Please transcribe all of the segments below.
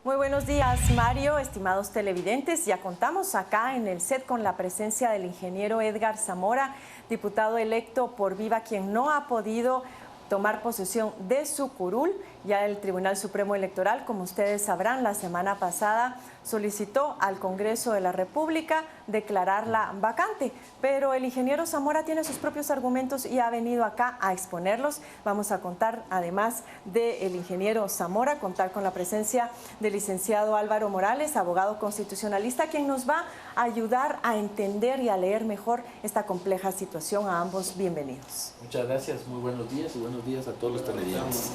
Muy buenos días, Mario, estimados televidentes. Ya contamos acá en el set con la presencia del ingeniero Edgar Zamora, diputado electo por Viva, quien no ha podido tomar posesión de su curul. Ya el Tribunal Supremo Electoral, como ustedes sabrán, la semana pasada solicitó al Congreso de la República declararla vacante, pero el ingeniero Zamora tiene sus propios argumentos y ha venido acá a exponerlos. Vamos a contar, además del ingeniero Zamora, contar con la presencia del licenciado Álvaro Morales, abogado constitucionalista, quien nos va a ayudar a entender y a leer mejor esta compleja situación. A ambos, bienvenidos. Muchas gracias, muy buenos días y buenos días a todos los televidentes.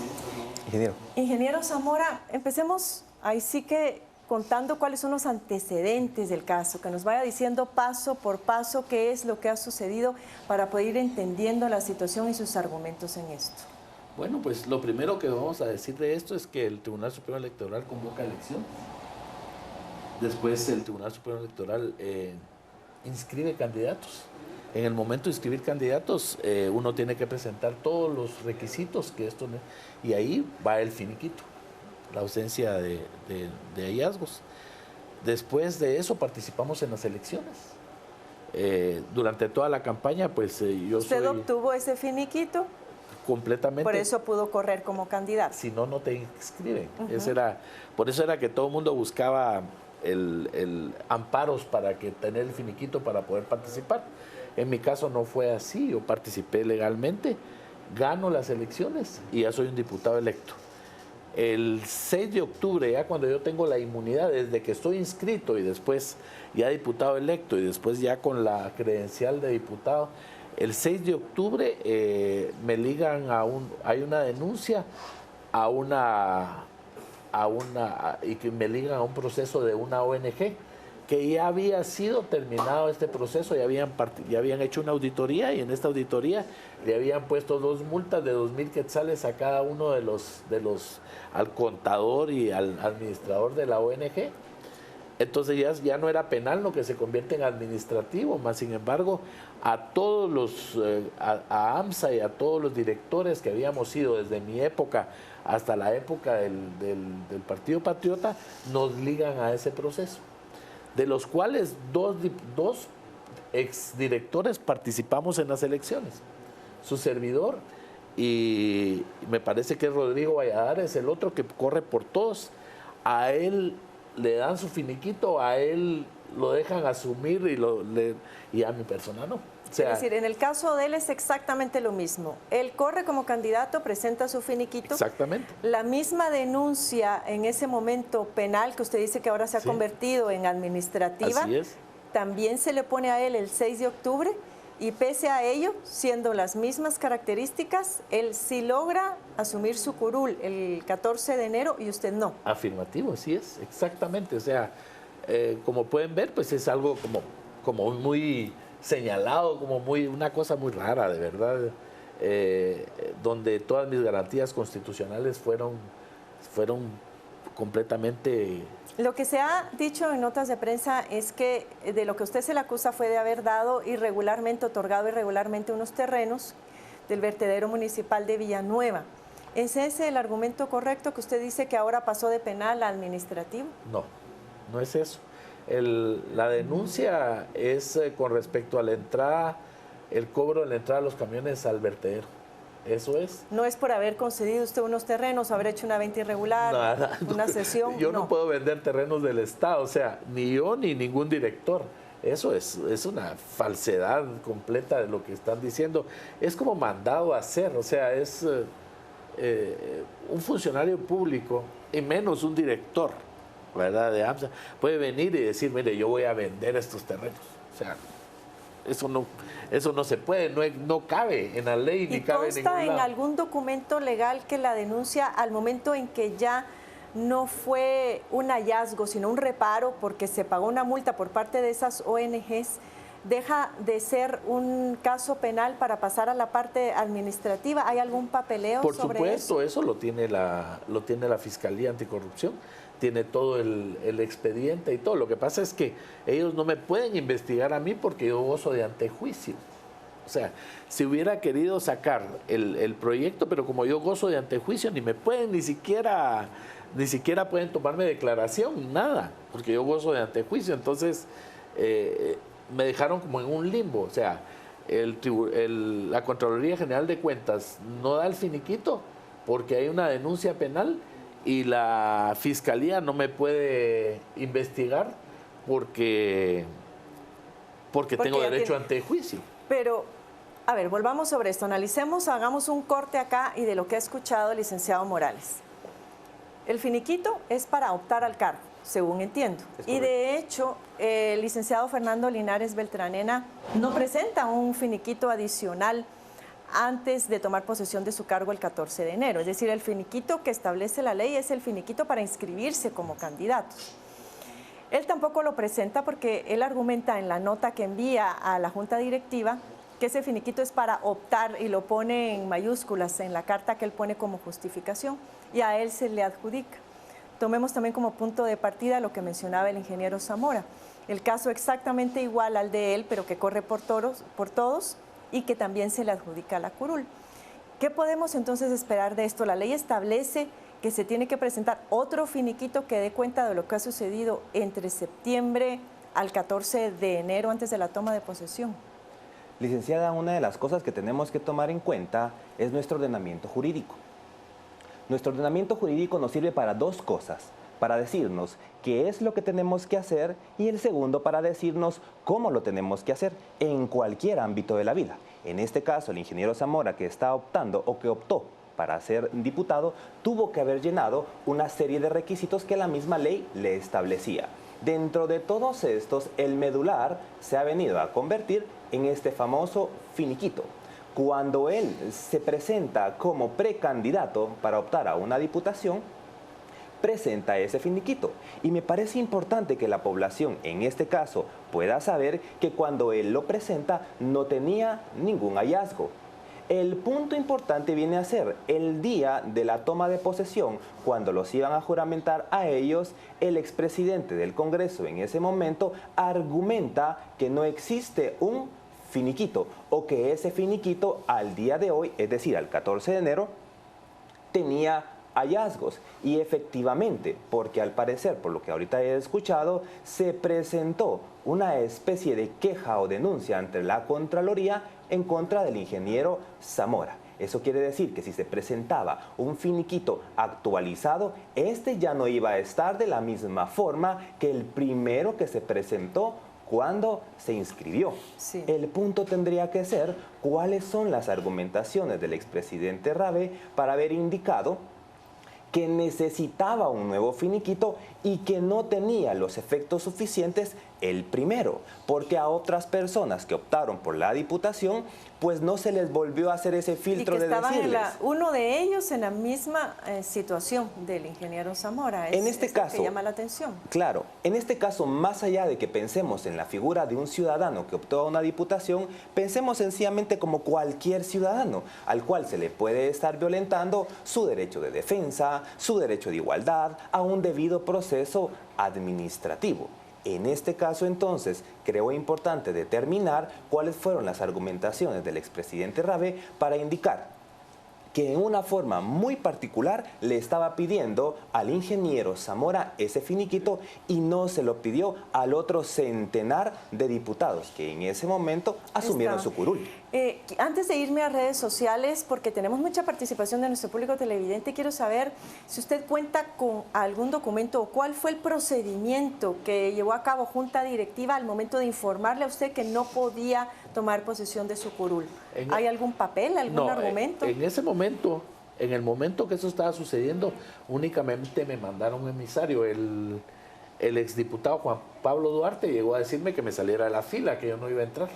Ingeniero Zamora, empecemos ahí sí que contando cuáles son los antecedentes del caso, que nos vaya diciendo paso por paso qué es lo que ha sucedido para poder ir entendiendo la situación y sus argumentos en esto. Bueno, pues lo primero que vamos a decir de esto es que el Tribunal Supremo Electoral convoca elección. Después el Tribunal Supremo Electoral inscribe candidatos. En el momento de inscribir candidatos, uno tiene que presentar todos los requisitos que esto... Y ahí va el finiquito, la ausencia de hallazgos. Después de eso participamos en las elecciones. Durante toda la campaña, pues ¿Usted obtuvo ese finiquito? Completamente. Por eso pudo correr como candidato. Si no, no te inscriben. Por eso era que todo el mundo buscaba el amparos para que tener el finiquito para poder participar. En mi caso no fue así, yo participé legalmente, gano las elecciones y ya soy un diputado electo. El 6 de octubre, ya cuando yo tengo la inmunidad, desde que estoy inscrito y después ya diputado electo y después ya con la credencial de diputado, el 6 de octubre me ligan hay una denuncia y que me ligan a un proceso de una ONG que ya había sido terminado este proceso, ya habían hecho una auditoría y en esta auditoría le habían puesto 2 multas de 2,000 quetzales a cada uno al contador y al administrador de la ONG. Entonces ya no era penal, lo que se convierte en administrativo, más sin embargo a todos a AMSA y a todos los directores que habíamos sido desde mi época hasta la época del Partido Patriota, nos ligan a ese proceso, de los cuales dos exdirectores participamos en las elecciones. Su servidor y me parece que Rodrigo Valladares, el otro que corre por todos, a él le dan su finiquito, a él lo dejan asumir y a mi persona no. O sea, es decir, en el caso de él es exactamente lo mismo. Él corre como candidato, presenta su finiquito. Exactamente. La misma denuncia en ese momento penal que usted dice que ahora se ha convertido en administrativa. Así es. También se le pone a él el 6 de octubre y pese a ello, siendo las mismas características, él sí logra asumir su curul el 14 de enero y usted no. Afirmativo, sí es, exactamente. O sea, como pueden ver, pues es algo como muy señalado, una cosa muy rara, de verdad, donde todas mis garantías constitucionales fueron completamente... Lo que se ha dicho en notas de prensa es que de lo que usted se le acusa fue de haber dado otorgado irregularmente unos terrenos del vertedero municipal de Villanueva. ¿Es ese el argumento correcto que usted dice que ahora pasó de penal a administrativo? No, no es eso. La denuncia es con respecto a la entrada, el cobro de la entrada de los camiones al vertedero. Eso es. No es por haber concedido usted unos terrenos, haber hecho una venta irregular, una cesión. Yo no puedo vender terrenos del Estado, o sea, ni yo ni ningún director. Eso es una falsedad completa de lo que están diciendo. Es como mandado a hacer, o sea, es un funcionario público y menos un director, ¿verdad? De AMSA, puede venir y decir, mire, yo voy a vender estos terrenos. O sea, eso no se puede, no cabe en la ley ni cabe en ningún lado. ¿Y consta en algún documento legal que la denuncia al momento en que ya no fue un hallazgo, sino un reparo porque se pagó una multa por parte de esas ONGs, deja de ser un caso penal para pasar a la parte administrativa? ¿Hay algún papeleo sobre eso? Por supuesto, eso lo tiene la Fiscalía Anticorrupción, tiene todo el expediente y todo. Lo que pasa es que ellos no me pueden investigar a mí porque yo gozo de antejuicio. O O sea, si hubiera querido sacar el proyecto, pero como yo gozo de antejuicio, ni me pueden, ni siquiera pueden tomarme declaración, nada, porque yo gozo de antejuicio. Entonces, me dejaron como en un limbo. O sea, la Contraloría General de Cuentas no da el finiquito porque hay una denuncia penal y la Fiscalía no me puede investigar porque tengo derecho a antejuicio. Pero, a ver, volvamos sobre esto, analicemos, hagamos un corte acá y de lo que ha escuchado el licenciado Morales. El finiquito es para optar al cargo, según entiendo. Y de hecho, el licenciado Fernando Linares Beltranena no presenta un finiquito adicional antes de tomar posesión de su cargo el 14 de enero. Es decir, el finiquito que establece la ley es el finiquito para inscribirse como candidato. Él tampoco lo presenta porque él argumenta en la nota que envía a la Junta Directiva que ese finiquito es para optar y lo pone en mayúsculas en la carta que él pone como justificación y a él se le adjudica. Tomemos también como punto de partida lo que mencionaba el ingeniero Zamora, el caso exactamente igual al de él, pero que corre por todos y que también se le adjudica a la curul. ¿Qué podemos entonces esperar de esto? La ley establece que se tiene que presentar otro finiquito que dé cuenta de lo que ha sucedido entre septiembre al 14 de enero antes de la toma de posesión. Licenciada, una de las cosas que tenemos que tomar en cuenta es nuestro ordenamiento jurídico. Nuestro ordenamiento jurídico nos sirve para dos cosas, para decirnos qué es lo que tenemos que hacer y el segundo para decirnos cómo lo tenemos que hacer en cualquier ámbito de la vida. En este caso, el ingeniero Zamora, que está optando o que optó para ser diputado, tuvo que haber llenado una serie de requisitos que la misma ley le establecía. Dentro de todos estos, el medular se ha venido a convertir en este famoso finiquito. Cuando él se presenta como precandidato para optar a una diputación, presenta ese finiquito. Y me parece importante que la población, en este caso, pueda saber que cuando él lo presenta no tenía ningún hallazgo. El punto importante viene a ser el día de la toma de posesión, cuando los iban a juramentar a ellos, el expresidente del Congreso en ese momento argumenta que no existe un finiquito o que ese finiquito al día de hoy, es decir, al 14 de enero, tenía hallazgos. Y efectivamente, porque al parecer, por lo que ahorita he escuchado, se presentó una especie de queja o denuncia ante la Contraloría en contra del ingeniero Zamora. Eso quiere decir que si se presentaba un finiquito actualizado, este ya no iba a estar de la misma forma que el primero que se presentó cuando se inscribió. Sí. El punto tendría que ser cuáles son las argumentaciones del expresidente Rabe para haber indicado que necesitaba un nuevo finiquito y que no tenía los efectos suficientes el primero, porque a otras personas que optaron por la diputación, pues no se les volvió a hacer ese filtro y que de decirles. Uno de ellos en la misma situación del ingeniero Zamora. En este caso, que llama la atención. Claro, en este caso, más allá de que pensemos en la figura de un ciudadano que optó a una diputación, pensemos sencillamente como cualquier ciudadano, al cual se le puede estar violentando su derecho de defensa, su derecho de igualdad, a un debido proceso administrativo. En este caso, entonces, creo importante determinar cuáles fueron las argumentaciones del expresidente Rabe para indicar que en una forma muy particular le estaba pidiendo al ingeniero Zamora ese finiquito y no se lo pidió al otro centenar de diputados que en ese momento asumieron su curul. Antes de irme a redes sociales, porque tenemos mucha participación de nuestro público televidente, quiero saber si usted cuenta con algún documento o cuál fue el procedimiento que llevó a cabo Junta Directiva al momento de informarle a usted que no podía tomar posesión de su curul. ¿Hay algún papel, algún argumento? En ese momento, en el momento que eso estaba sucediendo, únicamente me mandaron un emisario. El exdiputado Juan Pablo Duarte llegó a decirme que me saliera de la fila, que yo no iba a entrar.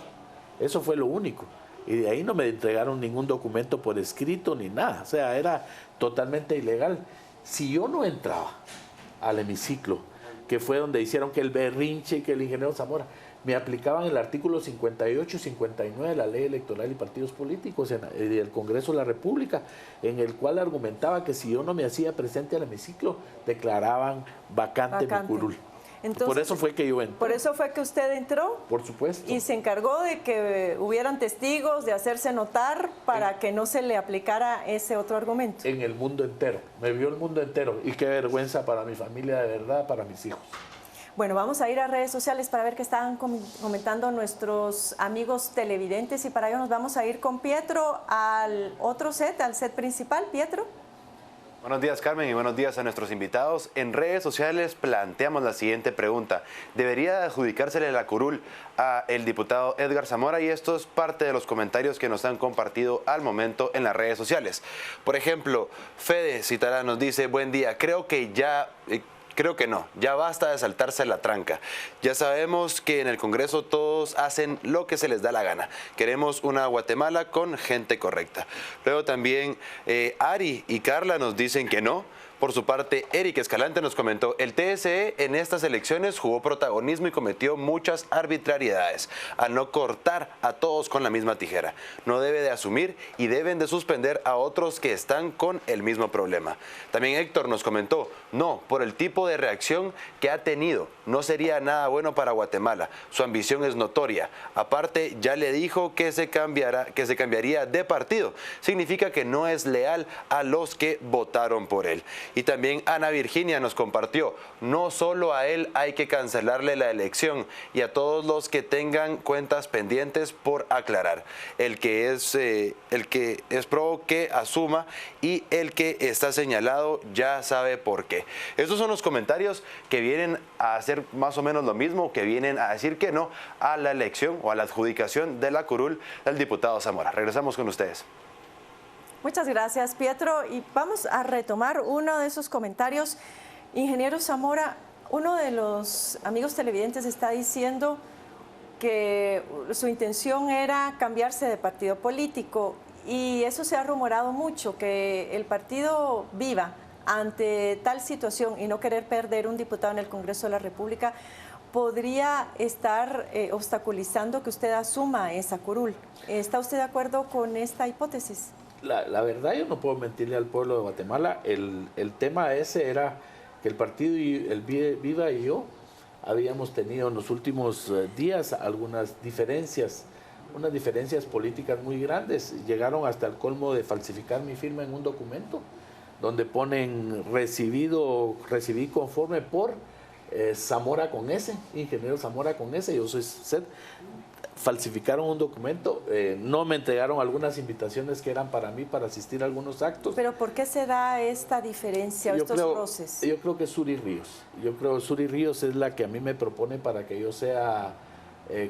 Eso fue lo único. Y de ahí no me entregaron ningún documento por escrito ni nada. O sea, era totalmente ilegal. Si yo no entraba al hemiciclo, que fue donde hicieron que el berrinche, que el ingeniero Zamora, me aplicaban el artículo 58 y 59 de la Ley Electoral y Partidos Políticos del Congreso de la República, en el cual argumentaba que si yo no me hacía presente al hemiciclo, declaraban vacante mi curul. Entonces, por eso fue que yo entré. Por eso fue que usted entró. Por supuesto. Y se encargó de que hubieran testigos, de hacerse notar para que no se le aplicara ese otro argumento. En el mundo entero, me vio el mundo entero. Y qué vergüenza para mi familia, de verdad, para mis hijos. Bueno, vamos a ir a redes sociales para ver qué estaban comentando nuestros amigos televidentes y para ello nos vamos a ir con Pietro al otro set, al set principal. Pietro. Buenos días, Carmen, y buenos días a nuestros invitados. En redes sociales planteamos la siguiente pregunta. ¿Debería adjudicársele la curul a el diputado Edgar Zamora? Y esto es parte de los comentarios que nos han compartido al momento en las redes sociales. Por ejemplo, Fede Citará nos dice, buen día, creo que no, ya basta de saltarse la tranca. Ya sabemos que en el Congreso todos hacen lo que se les da la gana. Queremos una Guatemala con gente correcta. Luego también Ari y Carla nos dicen que no. Por su parte, Eric Escalante nos comentó, el TSE en estas elecciones jugó protagonismo y cometió muchas arbitrariedades al no cortar a todos con la misma tijera. No debe de asumir y deben de suspender a otros que están con el mismo problema. También Héctor nos comentó, no, por el tipo de reacción que ha tenido, no sería nada bueno para Guatemala. Su ambición es notoria. Aparte, ya le dijo que se cambiaría de partido. Significa que no es leal a los que votaron por él. Y también Ana Virginia nos compartió, no solo a él hay que cancelarle la elección y a todos los que tengan cuentas pendientes por aclarar. El que es pro que asuma y el que está señalado ya sabe por qué. Estos son los comentarios que vienen a hacer más o menos lo mismo, que vienen a decir que no a la elección o a la adjudicación de la curul del diputado Zamora. Regresamos con ustedes. Muchas gracias, Pietro. Y vamos a retomar uno de esos comentarios. Ingeniero Zamora, uno de los amigos televidentes está diciendo que su intención era cambiarse de partido político y eso se ha rumorado mucho, que el partido Viva, ante tal situación y no querer perder un diputado en el Congreso de la República, podría estar obstaculizando que usted asuma esa curul. ¿Está usted de acuerdo con esta hipótesis? La verdad, yo no puedo mentirle al pueblo de Guatemala. El tema ese era que el partido Viva y yo habíamos tenido en los últimos días algunas diferencias, unas diferencias políticas muy grandes. Llegaron hasta el colmo de falsificar mi firma en un documento donde ponen recibí conforme por Zamora con S, ingeniero Zamora con S, yo soy SED. Falsificaron un documento, no me entregaron algunas invitaciones que eran para mí para asistir a algunos actos. ¿Pero por qué se da esta diferencia, estos roces? Yo creo que Suri Ríos. Yo creo que Suri Ríos es la que a mí me propone para que yo sea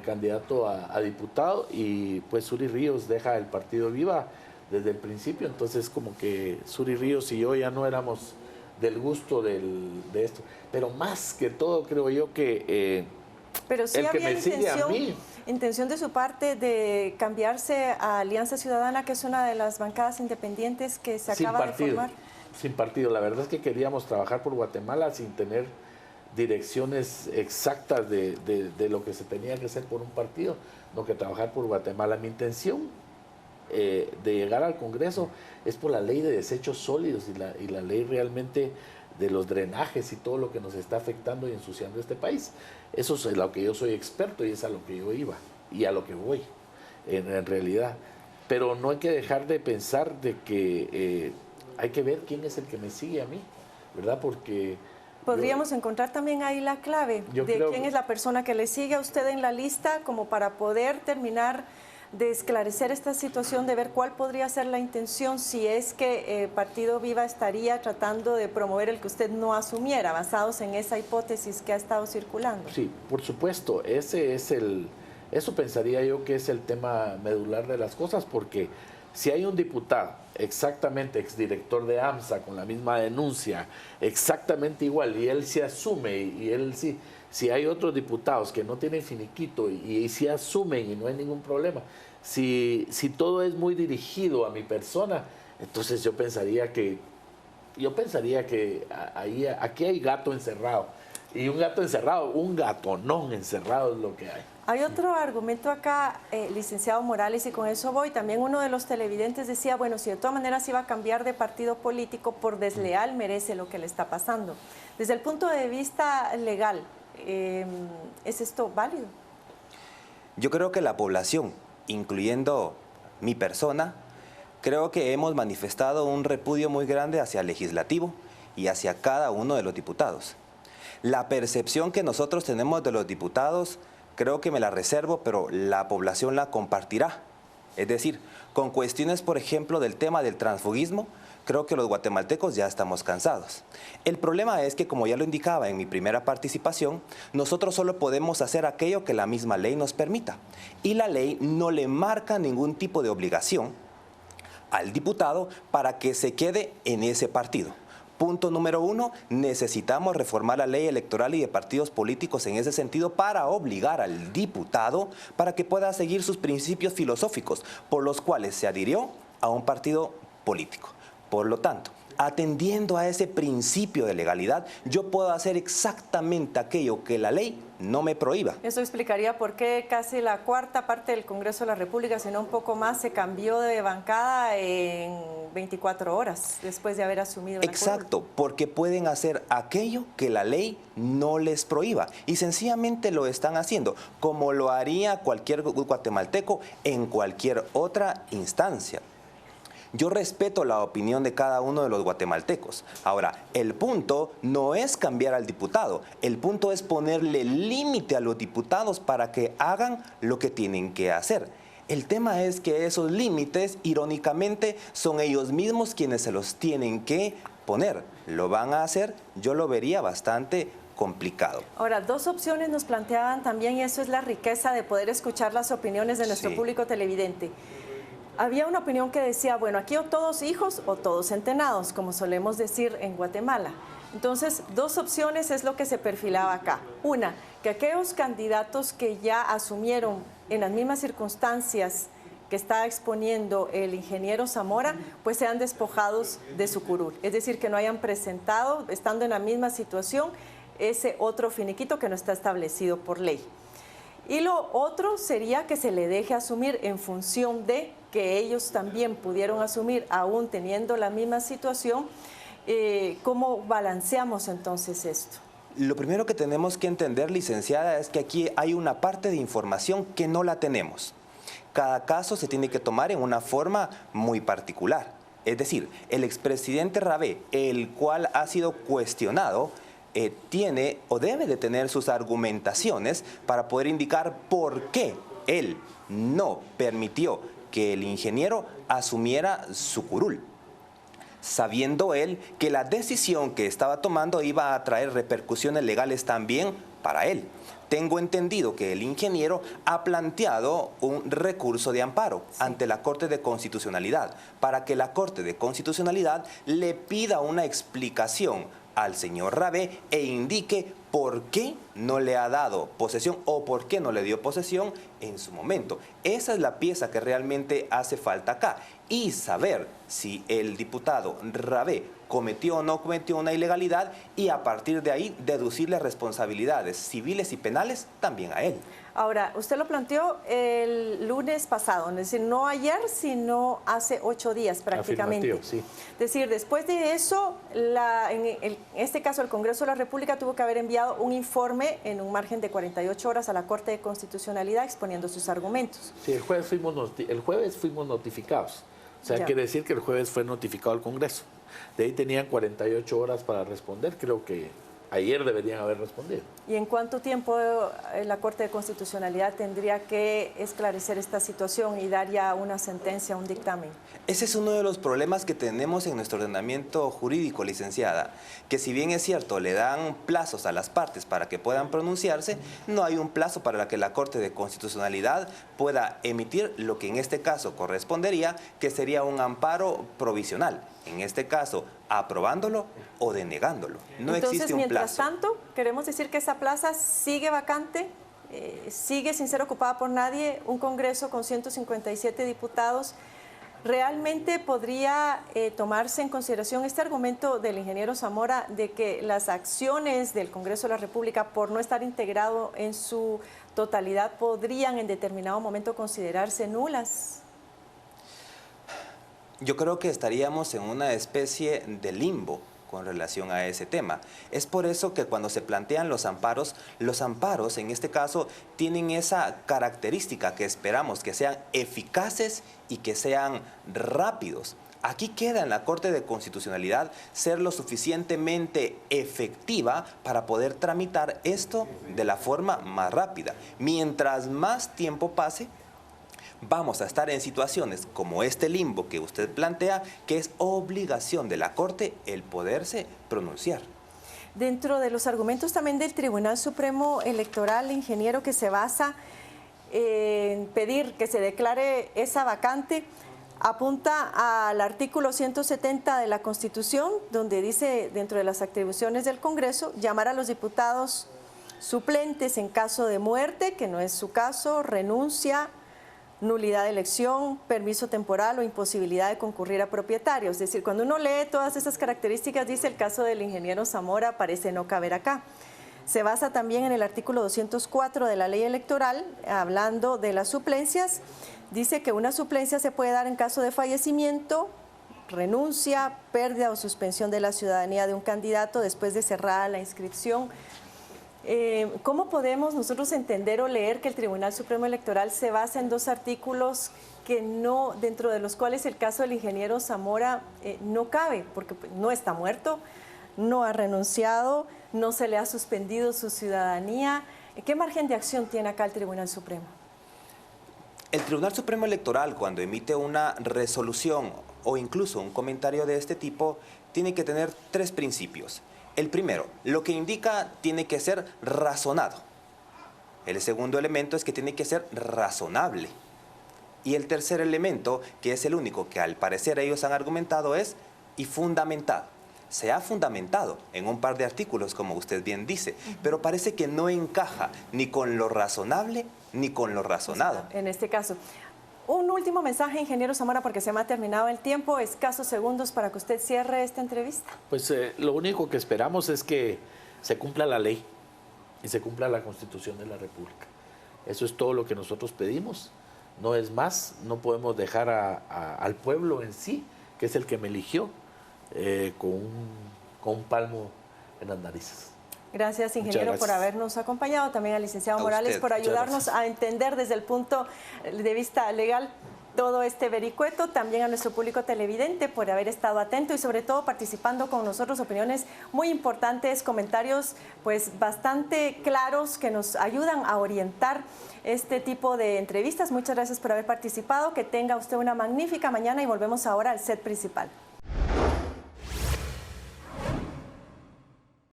candidato a diputado y pues Suri Ríos deja el partido Viva desde el principio. Entonces como que Suri Ríos y yo ya no éramos del gusto de esto. Pero más que todo creo yo que pero sí el que me sigue a mí... intención de su parte de cambiarse a Alianza Ciudadana, que es una de las bancadas independientes que se acaba de formar. Sin partido. La verdad es que queríamos trabajar por Guatemala sin tener direcciones exactas de lo que se tenía que hacer por un partido, no que trabajar por Guatemala. Mi intención de llegar al Congreso es por la ley de desechos sólidos y la ley realmente de los drenajes y todo lo que nos está afectando y ensuciando este país. Eso es lo que yo soy experto y es a lo que yo iba y a lo que voy en realidad. Pero no hay que dejar de pensar de que hay que ver quién es el que me sigue a mí, ¿verdad? Porque podríamos encontrar también ahí la clave de quién es la persona que le sigue a usted en la lista, como para poder terminar de esclarecer esta situación, de ver cuál podría ser la intención, si es que Partido Viva estaría tratando de promover el que usted no asumiera, basados en esa hipótesis que ha estado circulando. Sí, por supuesto, eso pensaría yo que es el tema medular de las cosas, porque si hay un diputado, exactamente exdirector de AMSA, con la misma denuncia, exactamente igual, y él se asume, y él sí, si hay otros diputados que no tienen finiquito y se asumen y no hay ningún problema, si todo es muy dirigido a mi persona, entonces yo pensaría que aquí hay gato encerrado. Y un gato encerrado, un gatonón encerrado es lo que hay. Hay otro argumento acá, licenciado Morales, y con eso voy. También uno de los televidentes decía, bueno, si de todas maneras iba a cambiar de partido político, por desleal merece lo que le está pasando. Desde el punto de vista legal, ¿Es esto válido? Yo creo que la población, incluyendo mi persona, creo que hemos manifestado un repudio muy grande hacia el legislativo y hacia cada uno de los diputados. La percepción que nosotros tenemos de los diputados, creo que me la reservo, pero la población la compartirá. Es decir, con cuestiones, por ejemplo, del tema del transfugismo, creo que los guatemaltecos ya estamos cansados. El problema es que, como ya lo indicaba en mi primera participación, nosotros solo podemos hacer aquello que la misma ley nos permita. Y la ley no le marca ningún tipo de obligación al diputado para que se quede en ese partido. Punto número 1, necesitamos reformar la ley electoral y de partidos políticos en ese sentido para obligar al diputado para que pueda seguir sus principios filosóficos por los cuales se adhirió a un partido político. Por lo tanto, atendiendo a ese principio de legalidad, yo puedo hacer exactamente aquello que la ley no me prohíba. Eso explicaría por qué casi la cuarta parte del Congreso de la República, si no un poco más, se cambió de bancada en 24 horas después de haber asumido la curul. Exacto, porque pueden hacer aquello que la ley no les prohíba y sencillamente lo están haciendo, como lo haría cualquier guatemalteco en cualquier otra instancia. Yo respeto la opinión de cada uno de los guatemaltecos. Ahora, el punto no es cambiar al diputado, el punto es ponerle límite a los diputados para que hagan lo que tienen que hacer. El tema es que esos límites, irónicamente, son ellos mismos quienes se los tienen que poner. ¿Lo van a hacer? Yo lo vería bastante complicado. Ahora, dos opciones nos planteaban también, y eso es la riqueza de poder escuchar las opiniones de nuestro público televidente. Había una opinión que decía, bueno, aquí o todos hijos o todos centenados, como solemos decir en Guatemala. Entonces, dos opciones es lo que se perfilaba acá. Una, que aquellos candidatos que ya asumieron en las mismas circunstancias que está exponiendo el ingeniero Zamora, pues sean despojados de su curul. Es decir, que no hayan presentado, estando en la misma situación, ese otro finiquito que no está establecido por ley. Y lo otro sería que se le deje asumir en función de que ellos también pudieron asumir, aún teniendo la misma situación. ¿Cómo balanceamos entonces esto? Lo primero que tenemos que entender, licenciada, es que aquí hay una parte de información que no la tenemos. Cada caso se tiene que tomar en una forma muy particular. Es decir, el expresidente Rabé, el cual ha sido cuestionado, tiene o debe de tener sus argumentaciones para poder indicar por qué él no permitió que el ingeniero asumiera su curul, sabiendo él que la decisión que estaba tomando iba a traer repercusiones legales también para él. Tengo entendido que el ingeniero ha planteado un recurso de amparo ante la Corte de Constitucionalidad para que la Corte de Constitucionalidad le pida una explicación al señor Rabé e indique por qué no le ha dado posesión o por qué no le dio posesión en su momento. Esa es la pieza que realmente hace falta acá. Y saber si el diputado Rabé cometió o no cometió una ilegalidad y a partir de ahí deducirle responsabilidades civiles y penales también a él. Ahora, usted lo planteó el lunes pasado, es decir, no ayer, sino hace 8 días prácticamente. Afirmativo, sí. Es decir, después de eso, en este caso el Congreso de la República tuvo que haber enviado un informe en un margen de 48 horas a la Corte de Constitucionalidad exponiendo sus argumentos. Sí, el jueves fuimos notificados. O sea, quiere decir que el jueves fue notificado al Congreso. De ahí tenían 48 horas para responder, creo que ayer deberían haber respondido. ¿Y en cuánto tiempo la Corte de Constitucionalidad tendría que esclarecer esta situación y dar ya una sentencia, un dictamen? Ese es uno de los problemas que tenemos en nuestro ordenamiento jurídico, licenciada, que si bien es cierto, le dan plazos a las partes para que puedan pronunciarse, no hay un plazo para que la Corte de Constitucionalidad pueda emitir lo que en este caso correspondería, que sería un amparo provisional. En este caso, aprobándolo o denegándolo. No existe un plazo. Mientras tanto, queremos decir que esa plaza sigue vacante, sigue sin ser ocupada por nadie, un Congreso con 157 diputados. ¿Realmente podría tomarse en consideración este argumento del ingeniero Zamora de que las acciones del Congreso de la República, por no estar integrado en su totalidad, podrían en determinado momento considerarse nulas? Yo creo que estaríamos en una especie de limbo con relación a ese tema. Es por eso que cuando se plantean los amparos en este caso tienen esa característica que esperamos que sean eficaces y que sean rápidos. Aquí queda en la Corte de Constitucionalidad ser lo suficientemente efectiva para poder tramitar esto de la forma más rápida. Mientras más tiempo pase, vamos a estar en situaciones como este limbo que usted plantea, que es obligación de la Corte el poderse pronunciar. Dentro de los argumentos también del Tribunal Supremo Electoral, ingeniero, que se basa en pedir que se declare esa vacante, apunta al artículo 170 de la Constitución, donde dice, dentro de las atribuciones del Congreso, llamar a los diputados suplentes en caso de muerte, que no es su caso, renuncia, nulidad de elección, permiso temporal o imposibilidad de concurrir a propietario. Es decir, cuando uno lee todas esas características, dice el caso del ingeniero Zamora parece no caber acá. Se basa también en el artículo 204 de la ley electoral, hablando de las suplencias. Dice que una suplencia se puede dar en caso de fallecimiento, renuncia, pérdida o suspensión de la ciudadanía de un candidato después de cerrada la inscripción. ¿Cómo podemos nosotros entender o leer que el Tribunal Supremo Electoral se basa en dos artículos que no, dentro de los cuales el caso del ingeniero Zamora no cabe? Porque no está muerto, no ha renunciado, no se le ha suspendido su ciudadanía. ¿Qué margen de acción tiene acá el Tribunal Supremo? El Tribunal Supremo Electoral, cuando emite una resolución o incluso un comentario de este tipo, tiene que tener tres principios. El primero, lo que indica tiene que ser razonado. El segundo elemento es que tiene que ser razonable. Y el tercer elemento, que es el único que al parecer ellos han argumentado, es y fundamentado. Se ha fundamentado en un par de artículos, como usted bien dice, pero parece que no encaja ni con lo razonable ni con lo razonado. En este caso, un último mensaje, ingeniero Zamora, porque se me ha terminado el tiempo, escasos segundos para que usted cierre esta entrevista. Pues lo único que esperamos es que se cumpla la ley y se cumpla la Constitución de la República. Eso es todo lo que nosotros pedimos, no es más. No podemos dejar al pueblo en sí, que es el que me eligió, con un palmo en las narices. Gracias, ingeniero, por habernos acompañado. También al licenciado Morales por ayudarnos a entender desde el punto de vista legal todo este vericueto. También a nuestro público televidente por haber estado atento y sobre todo participando con nosotros. Opiniones muy importantes, comentarios pues bastante claros que nos ayudan a orientar este tipo de entrevistas. Muchas gracias por haber participado. Que tenga usted una magnífica mañana y volvemos ahora al set principal.